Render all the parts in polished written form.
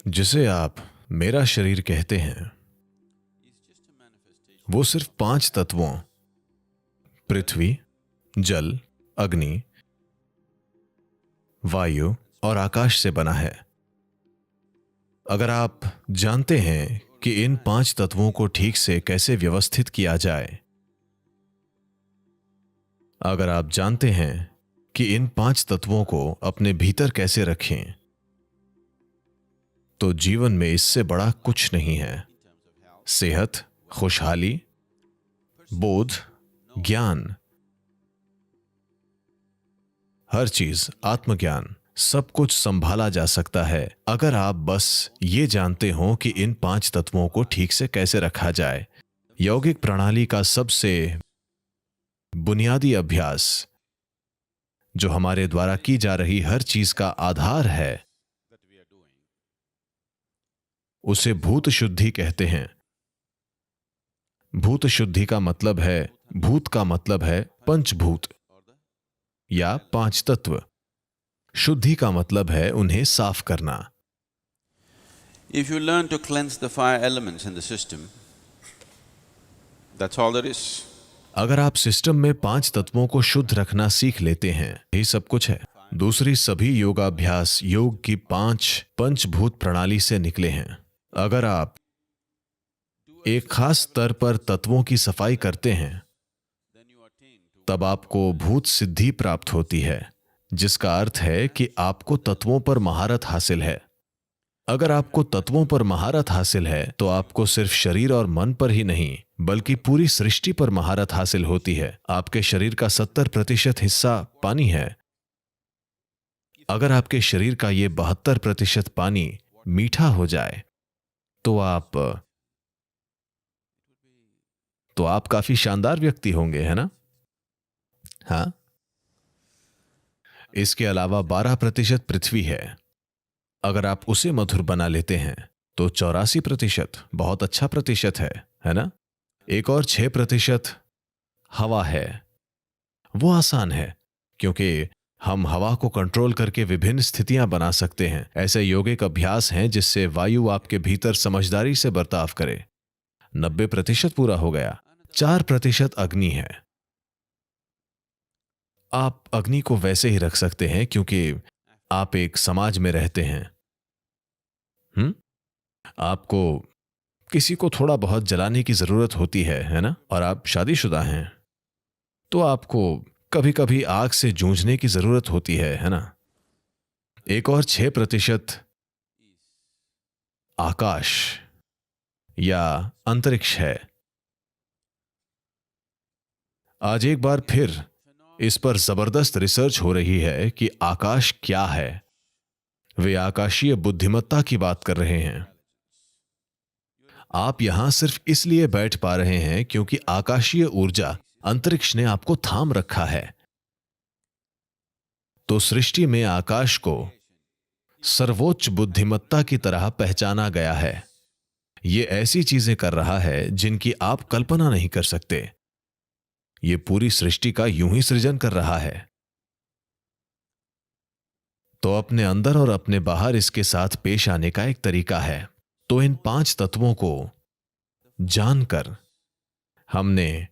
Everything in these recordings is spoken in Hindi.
जिसे आप मेरा शरीर कहते हैं, वो सिर्फ 5 तत्वों पृथ्वी, जल, अग्नि, वायु और आकाश से बना है। अगर आप जानते हैं कि इन 5 तत्वों को ठीक से कैसे व्यवस्थित किया जाए, अगर आप जानते हैं कि इन 5 तत्वों को अपने भीतर कैसे रखें, तो जीवन में इससे बड़ा कुछ नहीं है। सेहत, खुशहाली, बोध, ज्ञान, हर चीज, आत्मज्ञान, सब कुछ संभाला जा सकता है अगर आप बस ये जानते हो कि इन 5 तत्वों को ठीक से कैसे रखा जाए। यौगिक प्रणाली का सबसे बुनियादी अभ्यास, जो हमारे द्वारा की जा रही हर चीज का आधार है, उसे भूत शुद्धि कहते हैं। भूत शुद्धि का मतलब है, भूत का मतलब है पंचभूत या 5 तत्व। शुद्धि का मतलब है उन्हें साफ करना। If you learn to cleanse the 5 elements in the system, that's all there is. अगर आप सिस्टम में 5 तत्वों को शुद्ध रखना सीख लेते हैं, यही सब कुछ है। दूसरी सभी योगाभ्यास योग की 5 पंचभूत प्रणाली से निकले हैं। अगर आप एक खास स्तर पर तत्वों की सफाई करते हैं, तब आपको भूत सिद्धि प्राप्त होती है, जिसका अर्थ है कि आपको तत्वों पर महारत हासिल है। अगर आपको तत्वों पर महारत हासिल है, तो आपको सिर्फ शरीर और मन पर ही नहीं, बल्कि पूरी सृष्टि पर महारत हासिल होती है। आपके शरीर का 70% हिस्सा पानी है। अगर आपके शरीर का ये 72% पानी मीठा हो जाए, तो आप काफी शानदार व्यक्ति होंगे, है ना? हाँ। इसके अलावा 12% पृथ्वी है। अगर आप उसे मधुर बना लेते हैं, तो 84% बहुत अच्छा प्रतिशत है ना? एक और 6% हवा है। वो आसान है, क्योंकि हम हवा को कंट्रोल करके विभिन्न स्थितियां बना सकते हैं। ऐसे यौगिक अभ्यास हैं जिससे वायु आपके भीतर समझदारी से बर्ताव करे। 90% पूरा हो गया। 4% अग्नि है। आप अग्नि को वैसे ही रख सकते हैं क्योंकि आप एक समाज में रहते हैं। आपको किसी को थोड़ा बहुत जलाने की जरूरत होती है ना? और आप शादीशुदा हैं, तो आपको कभी कभी आग से जूझने की जरूरत होती है ना? एक और 6% आकाश या अंतरिक्ष है। आज एक बार फिर इस पर जबरदस्त रिसर्च हो रही है कि आकाश क्या है। वे आकाशीय बुद्धिमत्ता की बात कर रहे हैं। आप यहां सिर्फ इसलिए बैठ पा रहे हैं क्योंकि आकाशीय ऊर्जा, अंतरिक्ष ने आपको थाम रखा है। तो सृष्टि में आकाश को सर्वोच्च बुद्धिमत्ता की तरह पहचाना गया है। यह ऐसी चीजें कर रहा है जिनकी आप कल्पना नहीं कर सकते। यह पूरी सृष्टि का यूं ही सृजन कर रहा है। तो अपने अंदर और अपने बाहर इसके साथ पेश आने का एक तरीका है। तो इन 5 तत्वों को जानकर हमने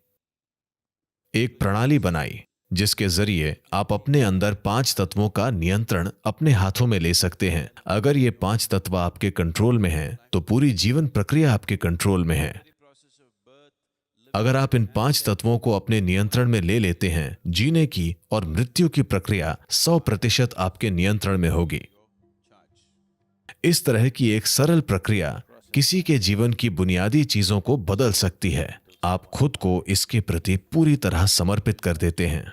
एक प्रणाली बनाई, जिसके जरिए आप अपने अंदर 5 तत्वों का नियंत्रण अपने हाथों में ले सकते हैं। अगर ये 5 तत्व आपके कंट्रोल में हैं, तो पूरी जीवन प्रक्रिया आपके कंट्रोल में है। अगर आप इन 5 तत्वों को अपने नियंत्रण में ले लेते हैं, जीने की और मृत्यु की प्रक्रिया 100% आपके नियंत्रण में होगी। इस तरह की एक सरल प्रक्रिया किसी के जीवन की बुनियादी चीजों को बदल सकती है। आप खुद को इसके प्रति पूरी तरह समर्पित कर देते हैं।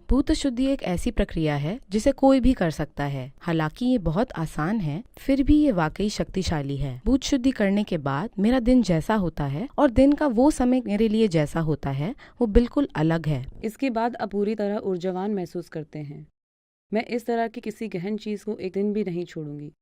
भूत शुद्धि एक ऐसी प्रक्रिया है जिसे कोई भी कर सकता है। हालांकि ये बहुत आसान है, फिर भी ये वाकई शक्तिशाली है। भूत शुद्धि करने के बाद मेरा दिन जैसा होता है और दिन का वो समय मेरे लिए जैसा होता है, वो बिल्कुल अलग है। इसके बाद आप पूरी तरह ऊर्जावान महसूस करते हैं। मैं इस तरह की किसी गहन चीज को एक दिन भी नहीं छोड़ूंगी।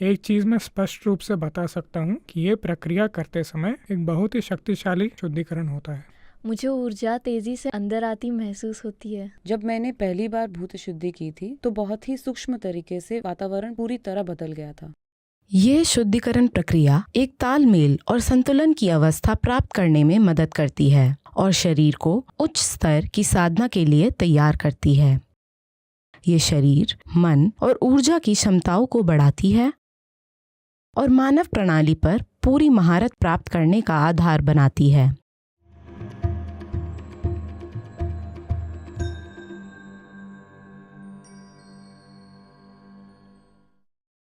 एक चीज मैं स्पष्ट रूप से बता सकता हूँ कि ये प्रक्रिया करते समय एक बहुत ही शक्तिशाली शुद्धिकरण होता है। मुझे ऊर्जा तेजी से अंदर आती महसूस होती है। जब मैंने पहली बार भूत शुद्धि की थी तो बहुत ही सूक्ष्म तरीके से वातावरण पूरी तरह बदल गया था। ये शुद्धिकरण प्रक्रिया एक तालमेल और संतुलन की अवस्था प्राप्त करने में मदद करती है और शरीर को उच्च स्तर की साधना के लिए तैयार करती है। ये शरीर, मन और ऊर्जा की क्षमताओं को बढ़ाती है और मानव प्रणाली पर पूरी महारत प्राप्त करने का आधार बनाती है।